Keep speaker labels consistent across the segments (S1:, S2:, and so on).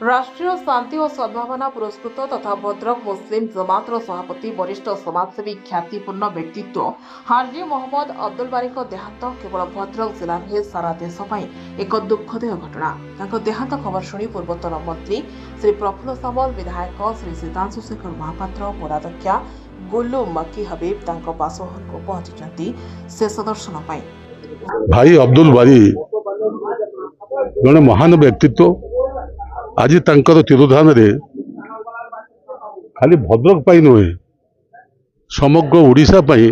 S1: राष्ट्रीय शांति और सद्भावना पुरस्कृत तथा भद्रक मुस्लिम जमातर सभापति वरिष्ठ समाजसेवी ख्यातिपूर्ण व्यक्तित्व हाजी मोहम्मद अब्दुल बारी देहांत केवल भद्रक जिला नुहे सारा देश एक दुखदय घटना। देहांत खबर शुणी पूर्वतन मंत्री श्री प्रफुल्ल सामल, विधायक श्री सीतांशु शेखर महापात्र, पौराध्यक्षा गुल्लू मक्की हबीब बासभवन को पहुंची शेष दर्शन
S2: भाई अब्दुल बारी जड़े महान व्यक्तित्व। आज तांकर तिरोधान रे खाली भद्रक पाई नुहे समग्र ओडिशा पाई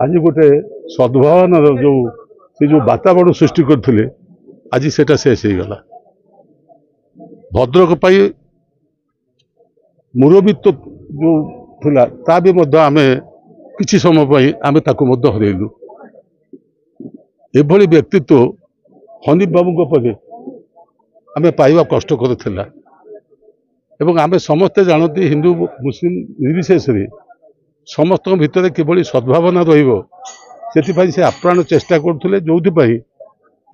S2: आज गोटे सद्भावना जो वातावरण सृष्टि करथिले आज सेटा शेष हो गला। भद्रक पाई मुरबित्व जो थिला ता भी मध्य आमे किछि समय पाई आमे ताको मध्य हरैलु। एभली व्यक्तित्व हनीफ बाबू पदे आमे पाइबा कष्टकर थिला एवं आमे समस्ते जानती हिंदू मुस्लिम निर्विशेष समस्त भितर किभली सद्भावना रहिबो सेति से आप्राण चेष्टा करथुले। जोथि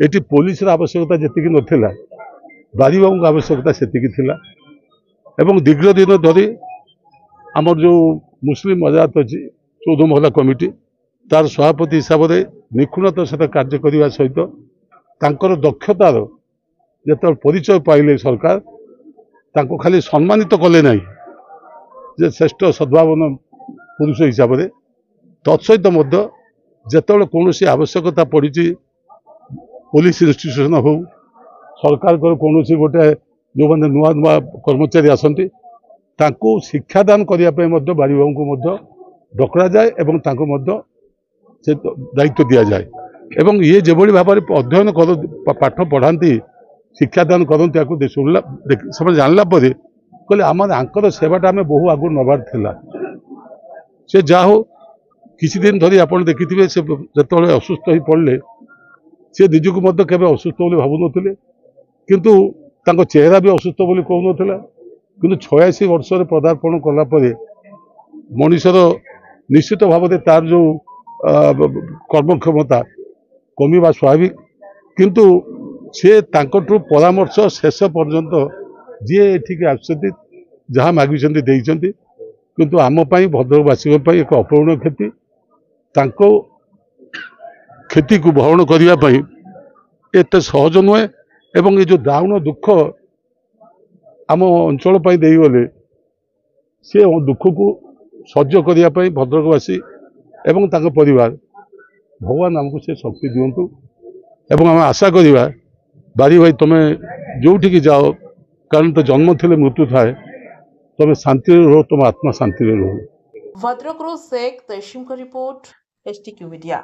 S2: एटी पुलिस आवश्यकता जेतिकी नथिला बारी बाबू आवश्यकता सेतिकी थिला एवं दीर्घ दिन धरी आमर जो मुस्लिम मजात अच्छी 14 महिला कमिटी तार सभापति हिसाब से निखुणतार सहित कार्य करने सहित तांकर दक्षतार जो परिचय पाइले सरकार तांको खाली सम्मानित कले ना जे श्रेष्ठ सद्भावना पुरुष हिसाब से तत्सहित जिते कौन आवश्यकता पड़ी पुलिस इन्स्टिट्यूशन हो सरकार कौन गोटे जो मैंने नुआ नुआ कर्मचारी आसती तांको शिक्षादान करने बारी बाबू को डकरा जाए एवं तांको से दायित्व दि जाए एवं ये जो भाव अध्ययन कर पाठ पढ़ाती शिक्षादान करते शुणला जानला कहले आम आंकर सेवाटा आम बहु आगु नबार थिला। से जा हो किसी दिन धरी आप देखिथे से जो असुस्थ हो पड़े से निजक केवे असुस्थ बोली भावु नथिले किंतु तांको चेहरा भी असुस्थ बोली कहू नथिला किंतु 86 वर्ष पदार्पण कला मनीषर निश्चित भाव तार जो कर्मक्षमता कमिबा स्वाभाविक किंतु से तांकटू परामर्श शेष पर्यंत जी एठिक आसुच्च जहाँ मागिंट किंतु आमपाई भद्रकवासी एक अपूर्ण क्षति तांको क्षति को भरण करने एत सहज नुहे एवं ये जो दाउन दुख आम अंचल देगले से दुख को सह्य करने भद्रकवासी एवं तांको परिवार भगवान आमको से शक्ति दिंतु एवं आम आशा करिबा बारी भाई तुम जोठिकी जाओ कारण तो जन्म थिले मृत्यु थाए तुम शांति रहो तुम आत्मा शांति रहो।
S1: भद्रक शेख तैसीम का रिपोर्ट HTQ मीडिया।